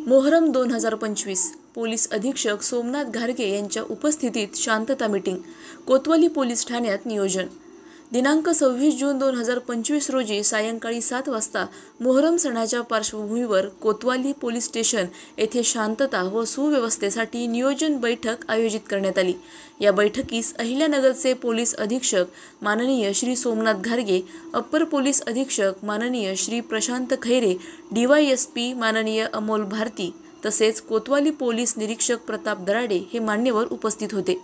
Muharram 2025 police अधीक्षक सोमनाथ घारगे यांच्या उपस्थितीत शांतता मीटिंग कोतवाली पोलीस ठाण्यात नियोजन दिनांक 26 जून 2025 रोजी सायंकाळी 7 वाजता मोहरम सणाच्या पार्श्वभूमीवर कोतवाली पोलीस स्टेशन येथे शांतता व सुव्यवस्थेसाठी नियोजन बैठक आयोजित करण्यात आली। या बैठकीस अहिल्यानगरचे पोलीस अधीक्षक माननीय श्री सोमनाथ घारगे, अप्पर पोलीस अधीक्षक माननीय श्री प्रशांत खैरे, DYSP माननीय अमोल भारती तसेच कोतवाली पोलीस निरीक्षक प्रताप दराडे हे मान्यवर उपस्थित होते।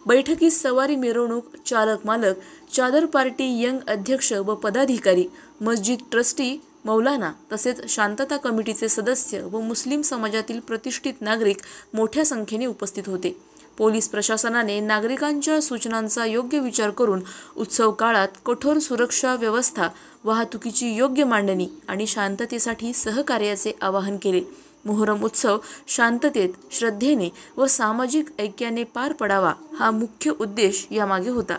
बैठकीस सवारी मिरवणूक चालक मालक, चादर पार्टी यंग अध्यक्ष व पदाधिकारी, मस्जिद ट्रस्टी मौलाना तसेच शांतता कमिटीचे सदस्य व मुस्लिम समाजातील प्रतिष्ठित नागरिक मोठ्या संख्येने उपस्थित होते। पोलीस प्रशासनाने नागरिकांच्या सूचनांचा योग्य विचार करून उत्सव काळात कठोर सुरक्षा व्यवस्था, वाहतुकीची योग्य मांडणी आणि शांततेसाठी सहकार्याचे आवाहन केले। मोहरम उत्सव शांततेत, श्रद्धेने व सामाजिक ऐक्याने पार पडावा हा मुख्य उद्देश यामागे होता।